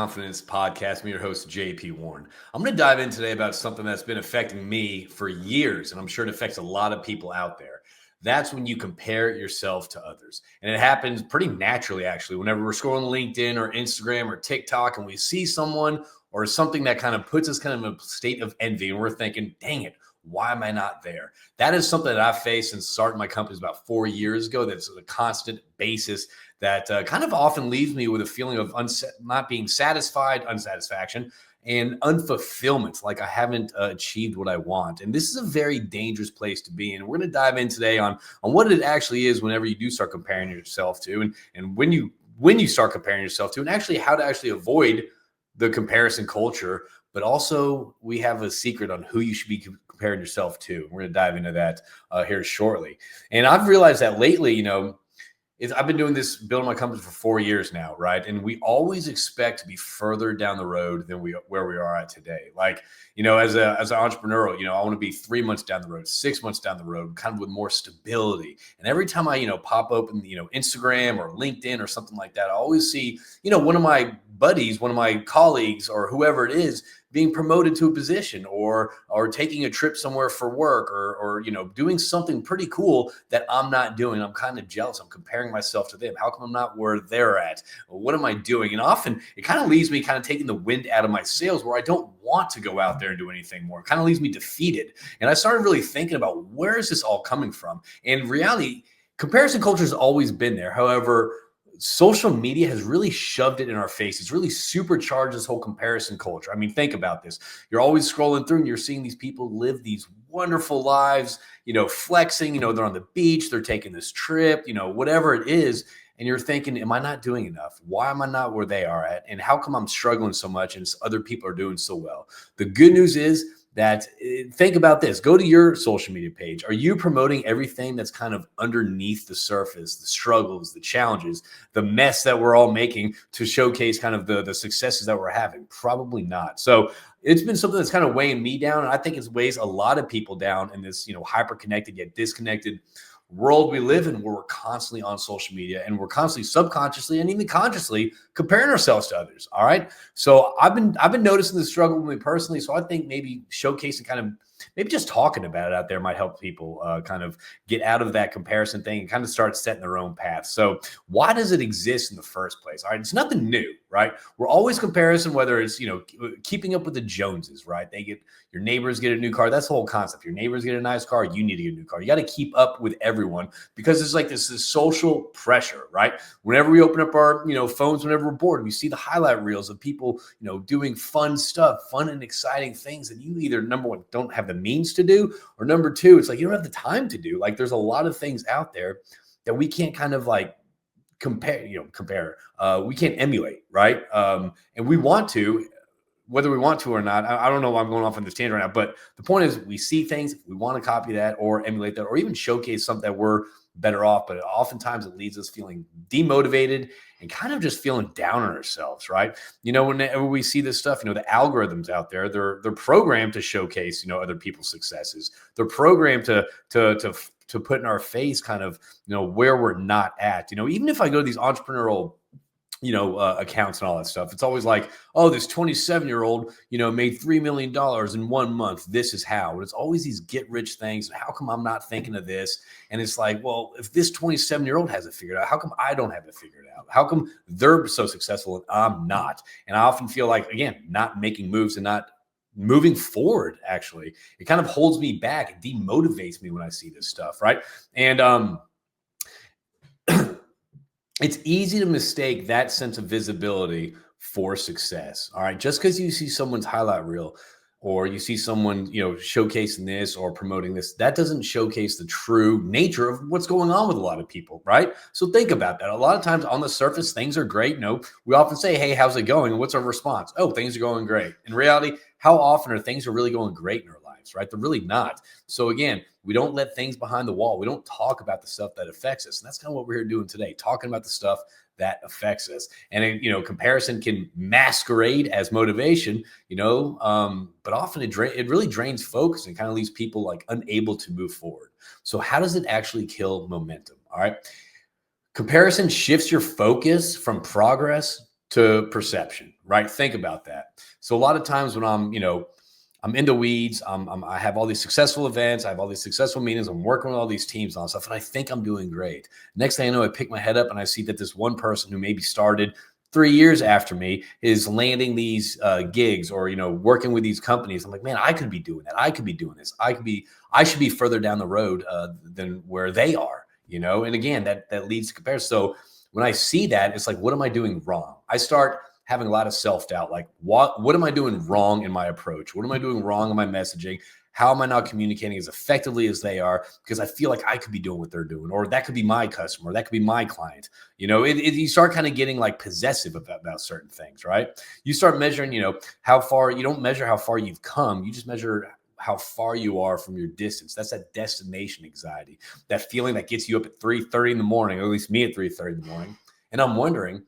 Confidence Podcast. I'm your host, JP Warren. I'm going to dive in today about something that's been affecting me for years, and I'm sure it affects a lot of people out there. That's when you compare yourself to others. And it happens pretty naturally, actually, whenever we're scrolling LinkedIn or Instagram or TikTok and we see someone or something that kind of puts us kind of in a state of envy, and we're thinking, dang it, why am I not there? That is something that I've faced since starting my company about 4 years ago. That's a constant basis that kind of often leaves me with a feeling of not being satisfied, unsatisfaction, and unfulfillment, like I haven't achieved what I want. And this is a very dangerous place to be in. We're going to dive in today on what it actually is whenever you do start comparing yourself to, and when you start comparing yourself to, and actually how to actually avoid the comparison culture. But also we have a secret on who you should be comparing yourself to. We're going to dive into that here shortly. And I've realized that lately, I've been doing this, building my company for 4 years now, right? And we always expect to be further down the road than where we are at today. Like, as an entrepreneur, I want to be 3 months down the road, 6 months down the road, kind of with more stability. And every time I, pop open, Instagram or LinkedIn or something like that, I always see, one of my buddies, one of my colleagues, or whoever it is, being promoted to a position or taking a trip somewhere for work or doing something pretty cool that I'm not doing. I'm kind of jealous. I'm comparing myself to them. How come I'm not where they're at? What am I doing? And often it kind of leaves me kind of taking the wind out of my sails, where I don't want to go out there and do anything more. It kind of leaves me defeated. And I started really thinking about, where is this all coming from? And in reality, comparison culture has always been there. However, social media has really shoved it in our face. It's really supercharged this whole comparison culture. I mean, think about this. You're always scrolling through and you're seeing these people live these wonderful lives, flexing, they're on the beach, they're taking this trip, whatever it is. And you're thinking, am I not doing enough? Why am I not where they are at? And how come I'm struggling so much and other people are doing so well? The good news is that, think about this. Go to your social media page. Are you promoting everything that's kind of underneath the surface, the struggles, the challenges, the mess that we're all making to showcase kind of the successes that we're having? Probably not. So it's been something that's kind of weighing me down. And I think it weighs a lot of people down in this, hyper connected yet disconnected world we live in, where we're constantly on social media and we're constantly subconsciously and even consciously comparing ourselves to others. All right. So I've been noticing the struggle with me personally. So I think maybe showcasing, kind of maybe just talking about it out there might help people kind of get out of that comparison thing and kind of start setting their own path. So why does it exist in the first place? All right. It's nothing new, right? We're always comparison, whether it's, keeping up with the Joneses, right? Your neighbors get a new car. That's the whole concept. Your neighbors get a nice car. You need to get a new car. You got to keep up with everyone, because it's like this social pressure, right? Whenever we open up our, phones, whenever we're bored, we see the highlight reels of people, doing fun stuff, fun and exciting things that you either, number one, don't have the means to do, or number two, it's like you don't have the time to do. Like, there's a lot of things out there that we can't kind of like compare, we can't emulate, right? And we want to, whether we want to or not. I don't know why I'm going off on this tangent right now, but the point is, we see things, we want to copy that or emulate that, or even showcase something that we're better off. But oftentimes it leaves us feeling demotivated and kind of just feeling down on ourselves, right? Whenever we see this stuff, the algorithms out there, they're programmed to showcase, other people's successes. They're programmed to put in our face kind of, where we're not at. Even if I go to these entrepreneurial accounts and all that stuff, it's always like, oh, this 27-year-old, made $3 million in 1 month. This is how. And it's always these get rich things. How come I'm not thinking of this? And it's like, well, if this 27-year-old has it figured out, how come I don't have it figured out? How come they're so successful and I'm not? And I often feel like, again, not making moves and not moving forward, actually, it kind of holds me back. It demotivates me when I see this stuff, right? And it's easy to mistake that sense of visibility for success. All right. Just because you see someone's highlight reel, or you see someone, showcasing this or promoting this, that doesn't showcase the true nature of what's going on with a lot of people, right? So think about that. A lot of times on the surface, things are great. We often say, hey, how's it going? And what's our response? Oh, things are going great. In reality, how often are things really going great in our lives, right? They're really not. So again, we don't let things behind the wall. We don't talk about the stuff that affects us. And that's kind of what we're here doing today, talking about the stuff that affects us. And, comparison can masquerade as motivation, but often it really drains focus and kind of leaves people like unable to move forward. So how does it actually kill momentum? All right. Comparison shifts your focus from progress to perception, right? Think about that. So a lot of times when I'm in the weeds. I have all these successful events. I have all these successful meetings. I'm working with all these teams and all that stuff, and I think I'm doing great. Next thing I know, I pick my head up and I see that this one person who maybe started 3 years after me is landing these gigs, or working with these companies. I'm like, man, I could be doing that. I could be doing this. I should be further down the road than where they are. And again, that leads to comparison. So when I see that, it's like, what am I doing wrong? I start having a lot of self-doubt. Like, what am I doing wrong in my approach? What am I doing wrong in my messaging? How am I not communicating as effectively as they are? Because I feel like I could be doing what they're doing, or that could be my customer, or that could be my client. You start kind of getting like possessive about certain things, right? You start measuring, how far. You don't measure how far you've come. You just measure how far you are from your distance. That's that destination anxiety, that feeling that gets you up at 3:30 in the morning, or at least me at 3:30 in the morning. And I'm wondering,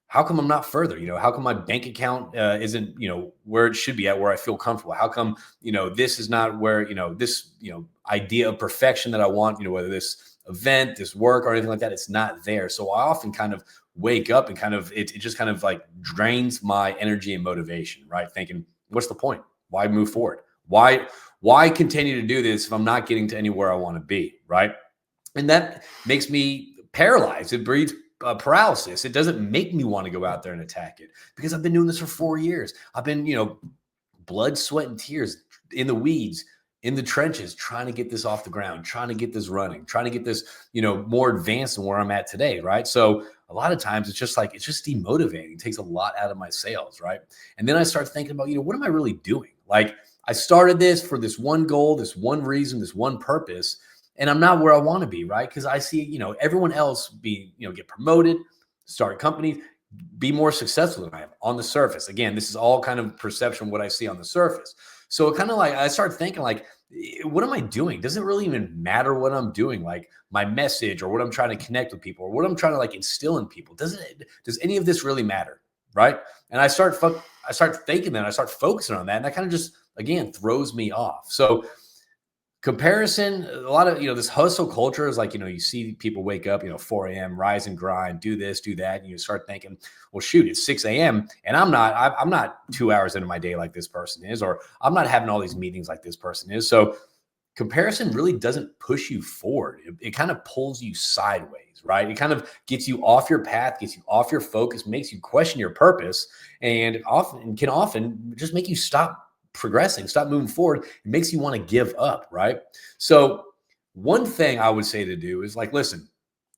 how come I'm not further? How come my bank account isn't, where it should be at, where I feel comfortable? How come, this is not where, this, idea of perfection that I want, whether this event, this work, or anything like that, it's not there. So I often kind of wake up and it just kind of like drains my energy and motivation, right? Thinking, what's the point? Why move forward? Why continue to do this if I'm not getting to anywhere I want to be, right? And that makes me paralyzed. It breeds paralysis. It doesn't make me want to go out there and attack it, because I've been doing this for 4 years. I've been, blood, sweat, and tears in the weeds, in the trenches, trying to get this off the ground, trying to get this running, trying to get this, more advanced than where I'm at today, right? So a lot of times it's just demotivating. It takes a lot out of my sales, right? And then I start thinking about, what am I really doing? Like, I started this for this one goal, this one reason, this one purpose, and I'm not where I want to be, right? Because I see, everyone else get promoted, start companies, be more successful than I am on the surface. Again, this is all kind of perception, what I see on the surface. So it kind of like, I start thinking like, what am I doing? Does it really even matter what I'm doing? Like my message, or what I'm trying to connect with people, or what I'm trying to like instill in people. Does any of this really matter? Right. And I start thinking that, I start focusing on that. And that kind of just, again, throws me off. So comparison, a lot of, this hustle culture is like, you see people wake up, 4 a.m., rise and grind, do this, do that. And you start thinking, well, shoot, it's 6 a.m. and I'm not 2 hours into my day like this person is, or I'm not having all these meetings like this person is. So comparison really doesn't push you forward. It kind of pulls you sideways, right? It kind of gets you off your path, gets you off your focus, makes you question your purpose, and can often just make you stop progressing, stop moving forward. It makes you want to give up, right? So one thing I would say to do is like, listen,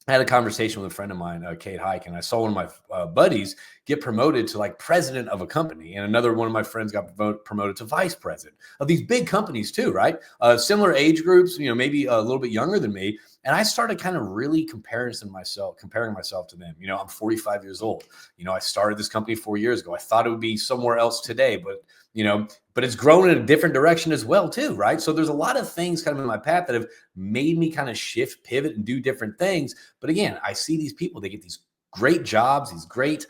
I had a conversation with a friend of mine, Kate Hike, and I saw one of my buddies get promoted to like president of a company. And another one of my friends got promoted to vice president of these big companies too, right? Similar age groups, maybe a little bit younger than me. And I started kind of really comparing myself to them. I'm 45 years old. I started this company 4 years ago. I thought it would be somewhere else today, but it's grown in a different direction as well too, right? So there's a lot of things kind of in my path that have made me kind of shift, pivot, and do different things. But again, I see these people, they get these great jobs, these great,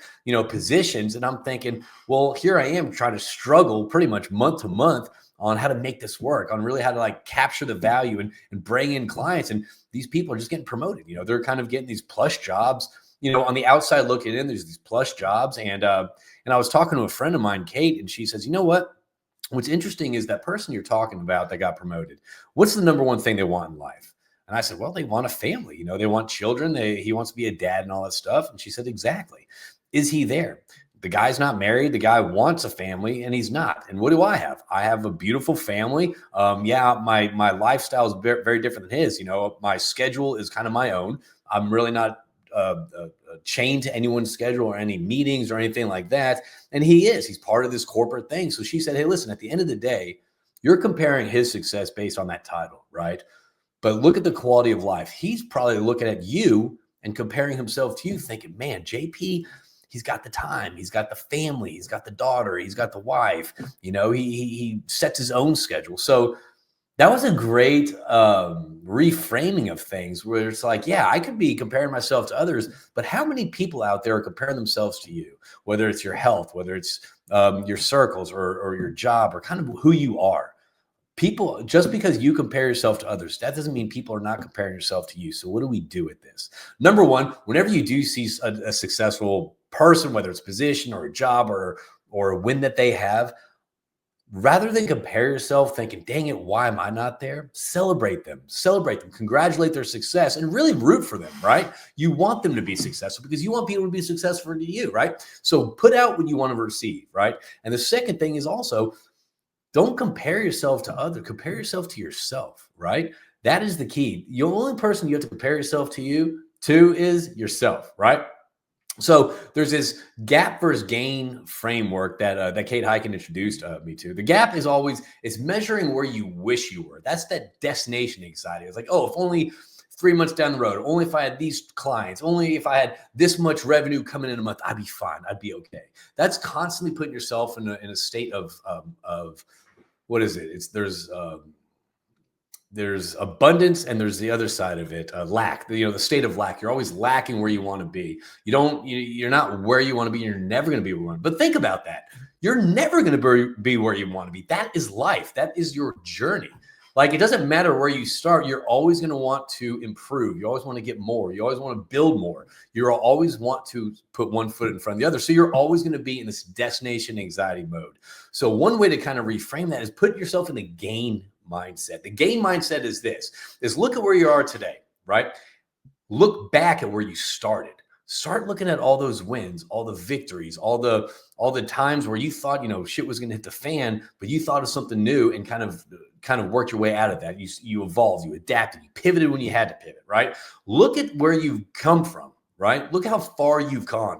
positions. And I'm thinking, well, here I am trying to struggle pretty much month to month on how to make this work, on really how to like capture the value and bring in clients. And these people are just getting promoted. They're kind of getting these plush jobs, on the outside looking in, there's these plush jobs. And I was talking to a friend of mine, Kate, and she says, you know what? What's interesting is that person you're talking about that got promoted, what's the number one thing they want in life? And I said, well, they want a family. They want children. He wants to be a dad and all that stuff. And she said, exactly. Is he there? The guy's not married. The guy wants a family and he's not. And what do I have? I have a beautiful family. My lifestyle is very, very different than his. My schedule is kind of my own. I'm really not chained to anyone's schedule or any meetings or anything like that. And he's part of this corporate thing. So she said, hey, listen, at the end of the day, you're comparing his success based on that title, right? But look at the quality of life. He's probably looking at you and comparing himself to you, thinking, man, JP, he's got the time, he's got the family, he's got the daughter, he's got the wife, he sets his own schedule. So that was a great reframing of things, where it's like, yeah, I could be comparing myself to others, but how many people out there are comparing themselves to you, whether it's your health, whether it's your circles or your job, or kind of who you are. People, just because you compare yourself to others, that doesn't mean people are not comparing yourself to you. So what do we do with this? Number one, whenever you do see a successful person, whether it's position or a job or a win that they have, rather than compare yourself thinking, dang it, why am I not there? Celebrate them, congratulate their success, and really root for them, right? You want them to be successful because you want people to be successful to you, right? So put out what you want to receive, right? And the second thing is also, don't compare yourself to others, compare yourself to yourself, right? That is the key. The only person you have to compare yourself to is yourself, right? So there's this gap versus gain framework that Kate Heiken introduced me to. The gap is always it's measuring where you wish you were. That's that destination anxiety. It's like, oh, if only 3 months down the road, only if I had these clients, only if I had this much revenue coming in a month, I'd be fine. I'd be okay. That's constantly putting yourself in a state of what is it? There's abundance and there's the other side of it, lack. The state of lack. You're always lacking where you want to be. You're not where you want to be. You're never going to be where you want to be. But think about that. You're never going to be where you want to be. That is life. That is your journey. Like, it doesn't matter where you start. You're always going to want to improve. You always want to get more. You always want to build more. You always want to put one foot in front of the other. So you're always going to be in this destination anxiety mode. So one way to kind of reframe that is put yourself in the gain mindset. The gain mindset is look at where you are today, right? Look back at where you started. Start looking at all those wins, all the victories, all the times where you thought, shit was going to hit the fan, but you thought of something new and kind of worked your way out of that. You evolved, you adapted, you pivoted when you had to pivot, right? Look at where you've come from, right? Look how far you've gone.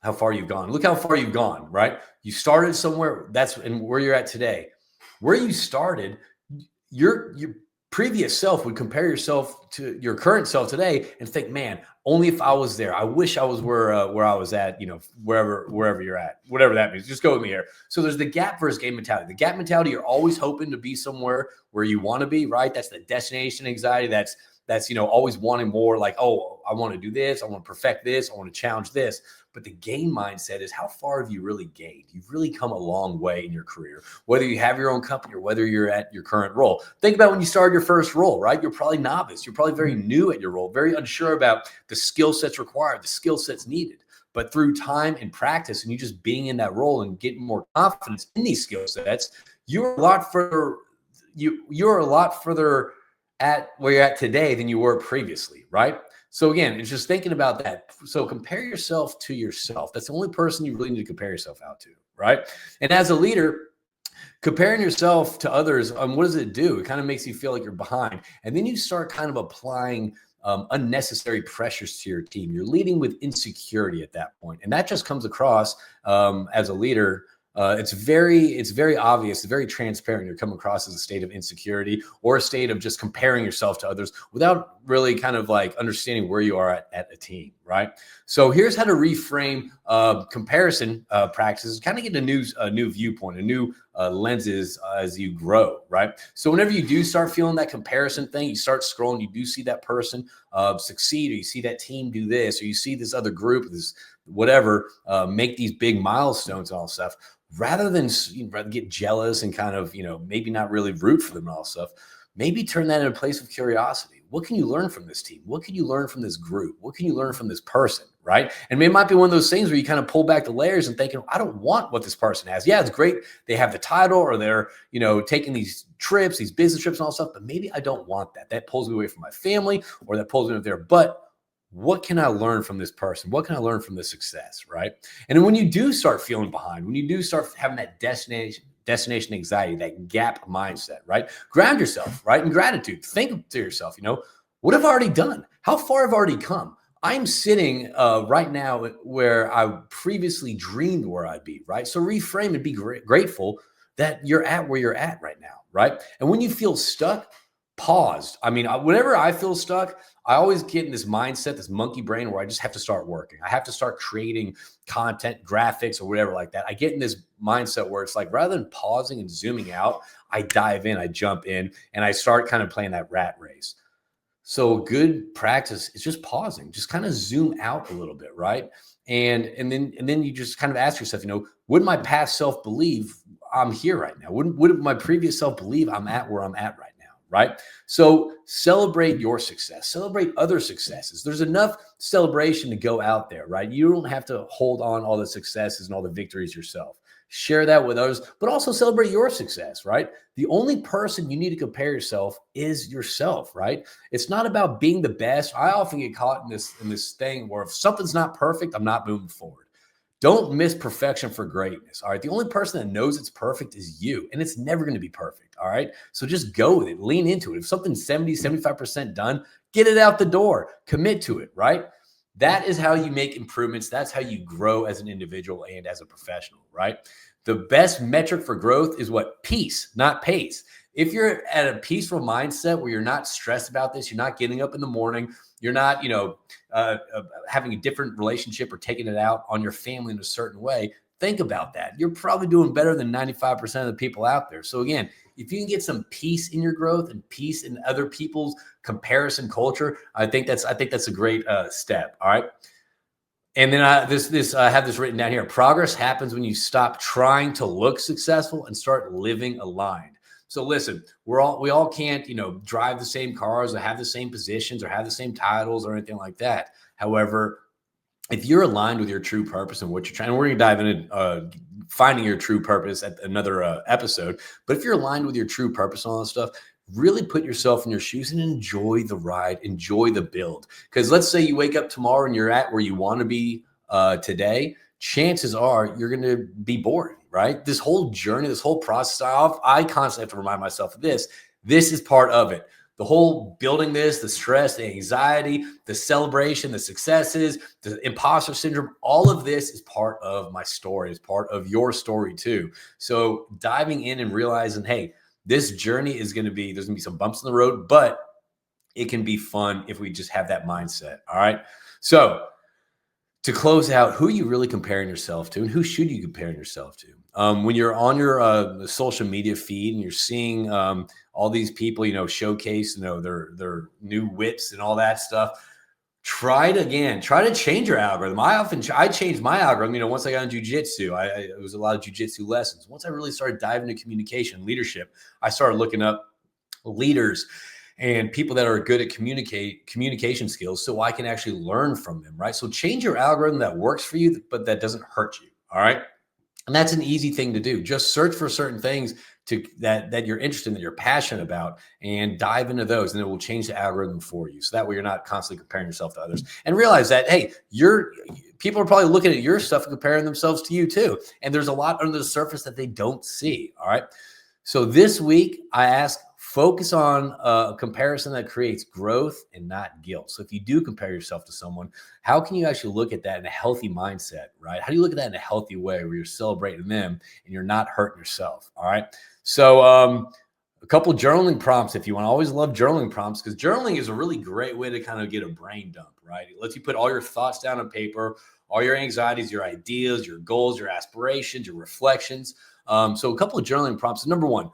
Look how far you've gone, right? You started somewhere, and where you're at today. Where you started, your previous self would compare yourself to your current self today and think, man, only if I was there. I wish I was where I was at, wherever you're at, whatever that means. Just go with me here. So there's the gap versus gain mentality. The gap mentality, you're always hoping to be somewhere where you want to be, right? That's the destination anxiety. That's always wanting more, like, oh, I want to do this. I want to perfect this. I want to challenge this. But the gain mindset is, how far have you really gained? You've really come a long way in your career, whether you have your own company or whether you're at your current role. Think about when you started your first role, right? You're probably novice. You're probably very new at your role, very unsure about the skill sets required, the skill sets needed. But through time and practice and you just being in that role and getting more confidence in these skill sets, you're a lot further at where you're at today than you were previously, right? So again, it's just thinking about that. So compare yourself to yourself. That's the only person you really need to compare yourself out to, right? And as a leader, comparing yourself to others, what does it do? It kind of makes you feel like you're behind. And then you start kind of applying unnecessary pressures to your team. You're leading with insecurity at that point. And that just comes across as a leader. It's very obvious, it's very transparent. You're coming across as a state of insecurity or a state of just comparing yourself to others without really kind of like understanding where you are at a team, right? So here's how to reframe comparison practices, kind of get a new viewpoint, a new lenses as you grow, right? So whenever you do start feeling that comparison thing, you start scrolling, you do see that person succeed, or you see that team do this, or you see this other group, this whatever, make these big milestones and all stuff. Rather than get jealous and kind of, maybe not really root for them and all stuff, maybe turn that into a place of curiosity. What can you learn from this team? What can you learn from this group? What can you learn from this person, right? And it might be one of those things where you kind of pull back the layers and thinking, I don't want what this person has. Yeah, it's great. They have the title, or they're, taking these trips, these business trips and all stuff, but maybe I don't want that. That pulls me away from my family, or that pulls me up there. But what can I learn from this person? What can I learn from this success, right? And then when you do start feeling behind, when you do start having that destination anxiety, that gap mindset, right? Ground yourself, right? In gratitude. Think to yourself, what have I already done? How far have I already come? I'm sitting right now where I previously dreamed where I'd be, right? So reframe and be grateful that you're at where you're at right now, right? And when you feel stuck, pause. Whenever I feel stuck, I always get in this mindset, this monkey brain, where I just have to start working. I have to start creating content, graphics, or whatever like that. I get in this mindset where it's like, rather than pausing and zooming out, I dive in, I jump in, and I start kind of playing that rat race. So good practice is just pausing, just kind of zoom out a little bit, right? And then you just kind of ask yourself, would my past self believe I'm here right now? Would my previous self believe I'm at where I'm at right now? Right? So celebrate your success, celebrate other successes. There's enough celebration to go out there, right? You don't have to hold on all the successes and all the victories yourself. Share that with others, but also celebrate your success, right? The only person you need to compare yourself is yourself, right? It's not about being the best. I often get caught in this thing where if something's not perfect, I'm not moving forward. Don't miss perfection for greatness. All right. The only person that knows it's perfect is you, and it's never going to be perfect. All right. So just go with it, lean into it. If something's 70, 75% done, get it out the door, commit to it. Right. That is how you make improvements. That's how you grow as an individual and as a professional. Right. The best metric for growth is what? Peace, not pace. If you're at a peaceful mindset where you're not stressed about this, you're not getting up in the morning, you're not, having a different relationship or taking it out on your family in a certain way, think about that. You're probably doing better than 95% of the people out there. So again, if you can get some peace in your growth and peace in other people's comparison culture, I think that's a great step. All right. And then I have this written down here. Progress happens when you stop trying to look successful and start living aligned. So listen, we all can't, drive the same cars or have the same positions or have the same titles or anything like that. However, if you're aligned with your true purpose and what you're trying, and we're going to dive into finding your true purpose at another episode. But if you're aligned with your true purpose and all that stuff, really put yourself in your shoes and enjoy the ride, enjoy the build. Because let's say you wake up tomorrow and you're at where you want to be today, chances are you're going to be bored, right? This whole journey, this whole process, I constantly have to remind myself of this. This is part of it. The whole building this, the stress, the anxiety, the celebration, the successes, the imposter syndrome, all of this is part of my story, is part of your story too. So diving in and realizing, hey, this journey is going to be, there's going to be some bumps in the road, but it can be fun if we just have that mindset. All right. So to close out, who are you really comparing yourself to and who should you compare yourself to? When you're on your social media feed and you're seeing all these people, showcase, their new whips and all that stuff, try to change your algorithm. I changed my algorithm. Once I got into jujitsu, it was a lot of jujitsu lessons. Once I really started diving into communication, leadership, I started looking up leaders and people that are good at communication skills so I can actually learn from them, right? So change your algorithm that works for you, but that doesn't hurt you, all right? And that's an easy thing to do. Just search for certain things that you're interested in, that you're passionate about, and dive into those, and it will change the algorithm for you. So that way you're not constantly comparing yourself to others. And realize that, hey, people are probably looking at your stuff and comparing themselves to you too. And there's a lot under the surface that they don't see, all right? So this week, I ask, focus on a comparison that creates growth and not guilt. So if you do compare yourself to someone, how can you actually look at that in a healthy mindset, right? How do you look at that in a healthy way where you're celebrating them and you're not hurting yourself, all right? So a couple journaling prompts if you want. I always love journaling prompts because journaling is a really great way to kind of get a brain dump, right? It lets you put all your thoughts down on paper, all your anxieties, your ideas, your goals, your aspirations, your reflections. So a couple of journaling prompts. Number one,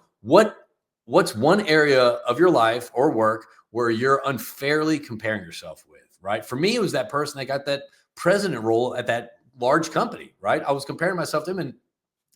what's one area of your life or work where you're unfairly comparing yourself with, right? For me, it was that person that got that president role at that large company, right? I was comparing myself to him, and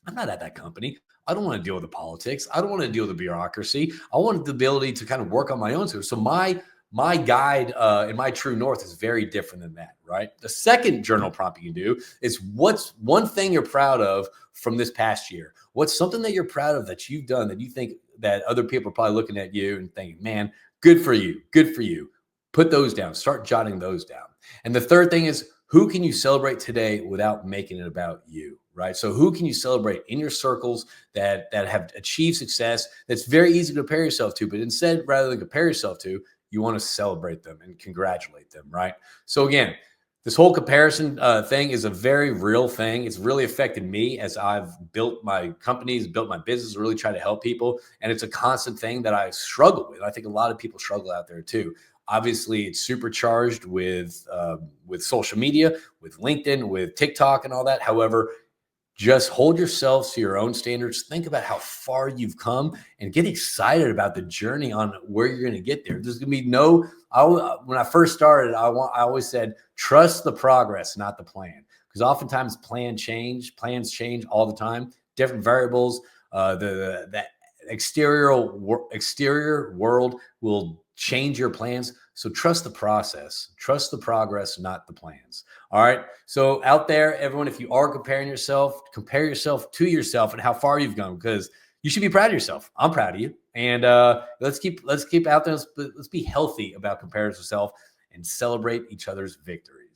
I'm not at that company. I don't want to deal with the politics. I don't want to deal with the bureaucracy. I wanted the ability to kind of work on my own. So my guide and my true north is very different than that, right? The second journal prompt you can do is, what's one thing you're proud of from this past year? What's something that you're proud of that you've done that you think that other people are probably looking at you and thinking, man, good for you, good for you. Put those down, start jotting those down. And the third thing is, who can you celebrate today without making it about you, right? So who can you celebrate in your circles that have achieved success that's very easy to compare yourself to, but instead, rather than compare yourself to, you want to celebrate them and congratulate them, right? So again, this whole comparison thing is a very real thing. It's really affected me as I've built my companies, built my business, really try to help people. And it's a constant thing that I struggle with. I think a lot of people struggle out there too. Obviously, it's supercharged with social media, with LinkedIn, with TikTok and all that. However, just hold yourselves to your own standards. Think about how far you've come and get excited about the journey on where you're going to get there. There's going to be when I first started, I always said, trust the progress, not the plan. Because oftentimes plans change all the time, different variables. The exterior world will change your plans. So trust the process, trust the progress, not the plans. All right. So out there, everyone, if you are comparing yourself, compare yourself to yourself and how far you've gone, because you should be proud of yourself. I'm proud of you. And let's keep out there. Let's be healthy about comparing yourself and celebrate each other's victories.